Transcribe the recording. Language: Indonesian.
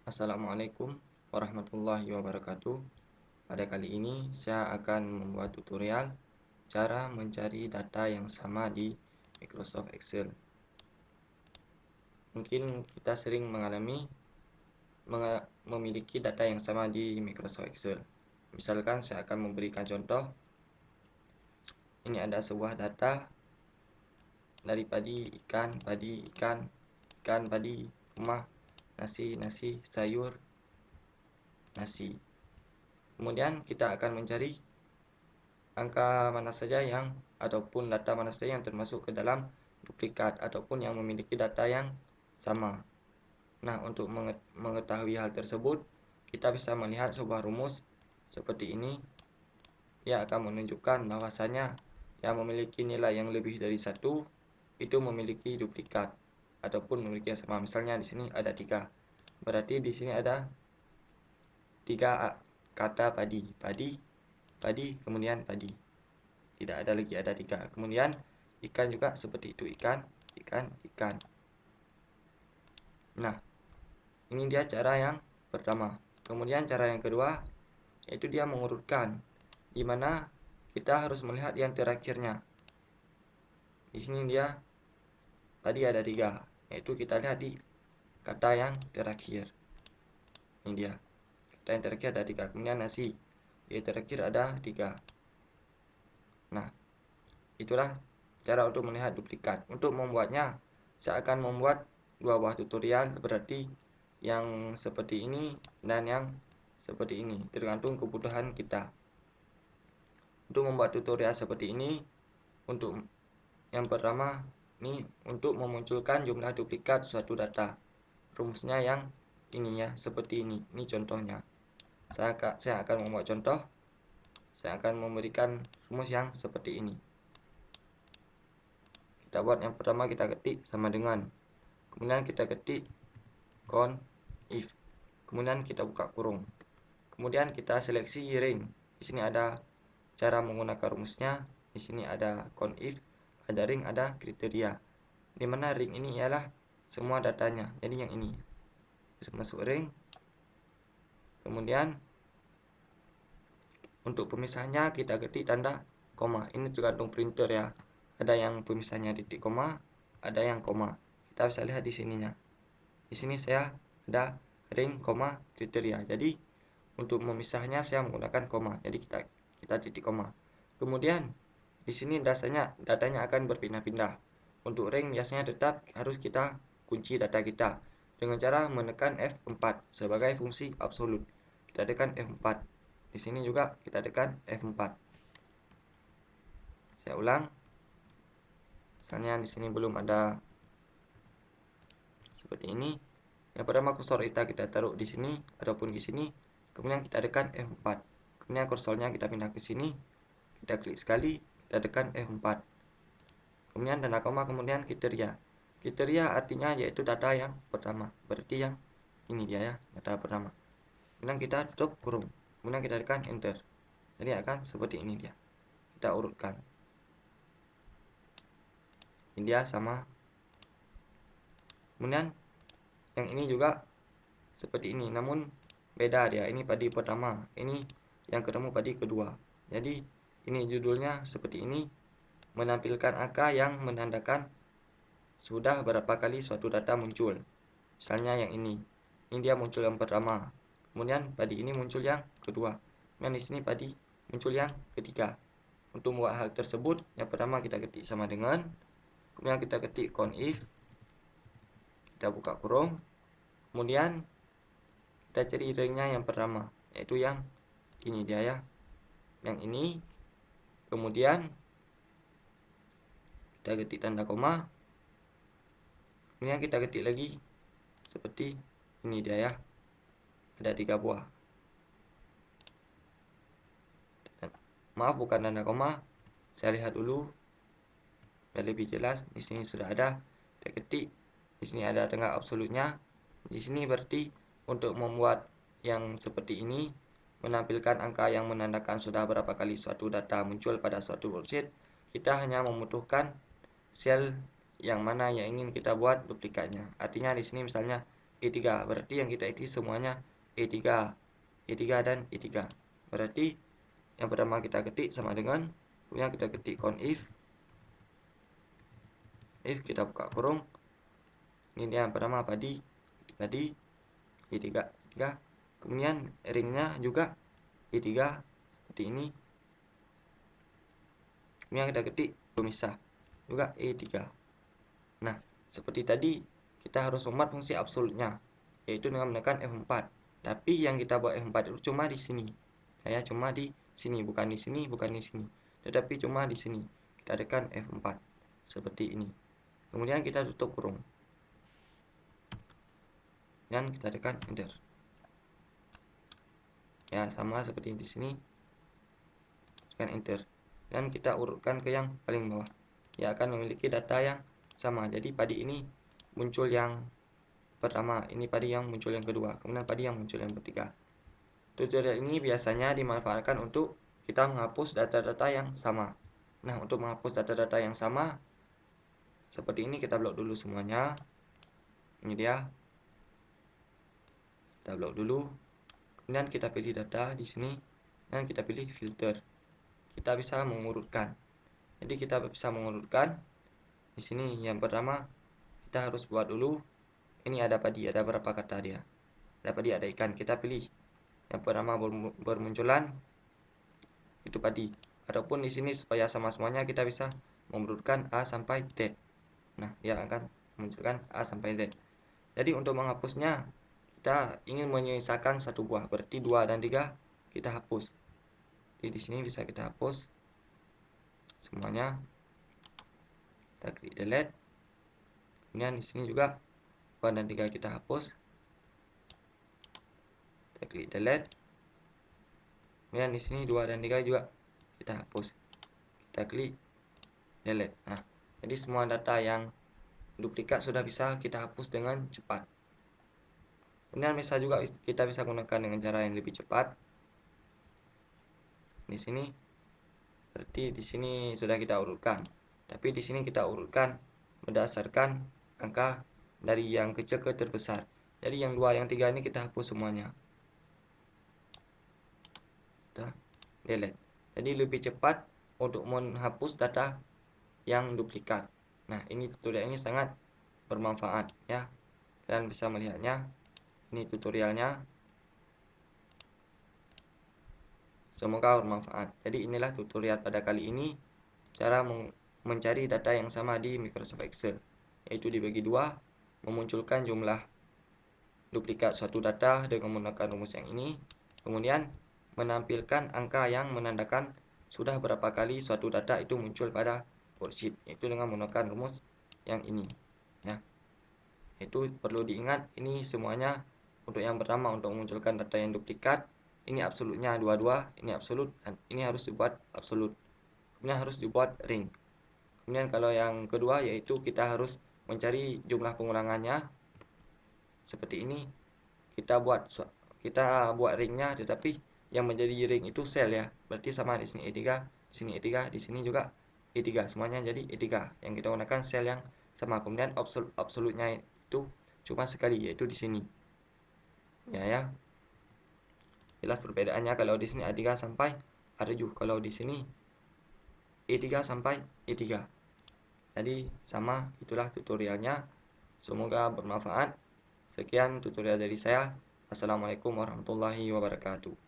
Assalamualaikum warahmatullahi wabarakatuh. Pada kali ini saya akan membuat tutorial cara mencari data yang sama di Microsoft Excel. Mungkin kita sering memiliki data yang sama di Microsoft Excel. Misalkan saya akan memberikan contoh. Ini ada sebuah data dari padi, ikan, padi, rumah, nasi, sayur, nasi. Kemudian kita akan mencari angka mana saja ataupun data mana saja yang termasuk ke dalam duplikat ataupun yang memiliki data yang sama. Nah, untuk mengetahui hal tersebut, kita bisa melihat sebuah rumus seperti ini. Dia akan menunjukkan bahwasanya yang memiliki nilai yang lebih dari 1 itu memiliki duplikat ataupun memiliki yang sama. Misalnya di sini ada 3. Berarti di sini ada 3 kata padi, kemudian padi. Tidak ada lagi, ada 3. Kemudian ikan juga seperti itu, ikan. Nah, ini dia cara yang pertama. Kemudian cara yang kedua yaitu dia mengurutkan, di mana kita harus melihat yang terakhirnya. Di sini dia tadi ada 3, yaitu kita lihat di kata yang terakhir. Ini dia, kata yang terakhir ada 3. Kemudian nasi, di terakhir ada 3. Nah, itulah cara untuk melihat duplikat. Untuk membuatnya, saya akan membuat 2 buah tutorial, berarti yang seperti ini dan yang seperti ini, tergantung kebutuhan kita. Untuk membuat tutorial seperti ini, untuk yang pertama ini untuk memunculkan jumlah duplikat suatu data. Rumusnya yang ini ya, seperti ini. Ini contohnya. Saya akan membuat contoh. Saya akan memberikan rumus yang seperti ini. Kita buat yang pertama, kita ketik sama dengan, kemudian kita ketik if, kemudian kita buka kurung, kemudian kita seleksi ring. Di sini ada cara menggunakan rumusnya. Di sini ada if, ada ring, ada kriteria. Di mana ring ini ialah semua datanya. Jadi yang ini masuk ring. Kemudian untuk pemisahnya kita ketik tanda koma. Ini tergantung printer ya. Ada yang pemisahnya titik koma, ada yang koma. Kita bisa lihat di sininya. Di sini saya ada ring, koma, kriteria. Jadi untuk memisahnya saya menggunakan koma. Jadi kita titik koma. Kemudian di sini datanya akan berpindah-pindah. Untuk ring biasanya tetap harus kita kunci data kita dengan cara menekan F4 sebagai fungsi absolut. Kita tekan F4. Di sini juga kita tekan F4. Saya ulang. Misalnya di sini belum ada seperti ini. Yang pertama kursor kita taruh di sini ataupun di sini. Kemudian kita tekan F4. Kemudian kursornya kita pindah ke sini. Kita klik sekali, kita tekan F4. Kemudian tanda koma, kemudian kriteria. Kriteria artinya yaitu data yang pertama. Berarti yang ini dia ya, data pertama. Kemudian kita tutup kurung. Kemudian kita tekan enter. Jadi akan seperti ini dia. Kita urutkan. Ini dia sama. Kemudian yang ini juga seperti ini, namun beda dia. Ini padi pertama, ini yang ketemu padi kedua. Jadi ini judulnya seperti ini, menampilkan angka yang menandakan sudah berapa kali suatu data muncul. Misalnya yang ini dia muncul yang pertama. Kemudian padi ini muncul yang kedua. Dan di sini padi muncul yang ketiga. Untuk membuat hal tersebut, yang pertama kita ketik sama dengan, kemudian kita ketik if, kita buka kurung, kemudian kita cari ringnya yang pertama, yaitu yang ini dia ya, yang ini. Kemudian kita ketik tanda koma, kemudian kita ketik lagi seperti ini dia ya, ada 3 buah. Maaf, bukan tanda koma, saya lihat dulu biar lebih jelas. Di sini sudah ada, kita ketik. Di sini ada tengah absolutnya. Di sini berarti untuk membuat yang seperti ini, menampilkan angka yang menandakan sudah berapa kali suatu data muncul pada suatu worksheet, kita hanya membutuhkan sel yang mana yang ingin kita buat duplikatnya. Artinya di sini misalnya E3. Berarti yang kita isi semuanya E3, E3 dan E3. Berarti yang pertama kita ketik sama dengan, kemudian kita ketik count if kita buka kurung. Ini dia yang pertama padi E3, kemudian ringnya juga E3 seperti ini. Kemudian kita ketik pemisah juga E3. Nah, seperti tadi kita harus membuat fungsi absolutnya, yaitu dengan menekan F4. Tapi yang kita buat F4 itu cuma di sini. Ya, cuma di sini, bukan di sini, bukan di sini. Tetapi cuma di sini. Kita tekan F4 seperti ini. Kemudian kita tutup kurung. Dan kita tekan enter. Ya, sama seperti di sini. Tekan enter. Dan kita urutkan ke yang paling bawah. Dia akan memiliki data yang sama. Jadi padi ini muncul yang pertama, ini padi yang muncul yang kedua, kemudian padi yang muncul yang ketiga. Tutorial ini biasanya dimanfaatkan untuk kita menghapus data-data yang sama. Nah, untuk menghapus data-data yang sama seperti ini, kita blok dulu semuanya. Ini dia. Kita blok dulu. Kemudian kita pilih data di sini dan kita pilih filter. Kita bisa mengurutkan. Jadi kita bisa mengurutkan. Di sini yang pertama kita harus buat dulu. Ini ada padi, ada berapa kata dia? Ada padi, ada ikan. Kita pilih yang pertama bermunculan itu padi. Adapun di sini supaya sama semuanya kita bisa mengurutkan A sampai Z. Nah, dia akan menunjukkan A sampai Z. Jadi untuk menghapusnya kita ingin menyisakan satu buah, berarti 2 dan 3 kita hapus. Jadi di sini bisa kita hapus semuanya. Kita klik delete. Kemudian di sini juga 2 dan 3 kita hapus. Kita klik delete. Kemudian di sini 2 dan 3 juga kita hapus. Kita klik delete. Nah, jadi semua data yang duplikat sudah bisa kita hapus dengan cepat. Kemudian bisa juga kita bisa gunakan dengan cara yang lebih cepat. Di sini berarti di sini sudah kita urutkan. Tapi di sini kita urutkan berdasarkan angka dari yang kecil ke terbesar. Jadi yang 2, yang 3 ini kita hapus semuanya. Kita delete. Jadi lebih cepat untuk menghapus data yang duplikat. Nah, ini tutorial ini sangat bermanfaat ya. Kalian bisa melihatnya. Ini tutorialnya. Semoga bermanfaat. Jadi inilah tutorial pada kali ini, cara mencari data yang sama di Microsoft Excel, yaitu dibagi dua, memunculkan jumlah duplikat suatu data dengan menggunakan rumus yang ini, kemudian menampilkan angka yang menandakan sudah berapa kali suatu data itu muncul pada worksheet, yaitu dengan menggunakan rumus yang ini ya. Itu perlu diingat, ini semuanya untuk yang pertama untuk memunculkan data yang duplikat. Ini absolutnya 22, ini absolut, dan ini harus dibuat absolut. Kemudian harus dibuat ring. Kemudian kalau yang kedua yaitu kita harus mencari jumlah pengulangannya. Seperti ini. Kita buat ringnya, tetapi yang menjadi ring itu sel ya. Berarti sama di sini E3, di sini E3, di sini juga E3. Semuanya jadi E3. Yang kita gunakan sel yang sama. Kemudian absolutnya itu cuma sekali, yaitu di sini. Ya. Jelas perbedaannya, kalau di sini A3 sampai A7, kalau di sini E3 sampai E3. Jadi sama, itulah tutorialnya. Semoga bermanfaat. Sekian tutorial dari saya. Assalamualaikum warahmatullahi wabarakatuh.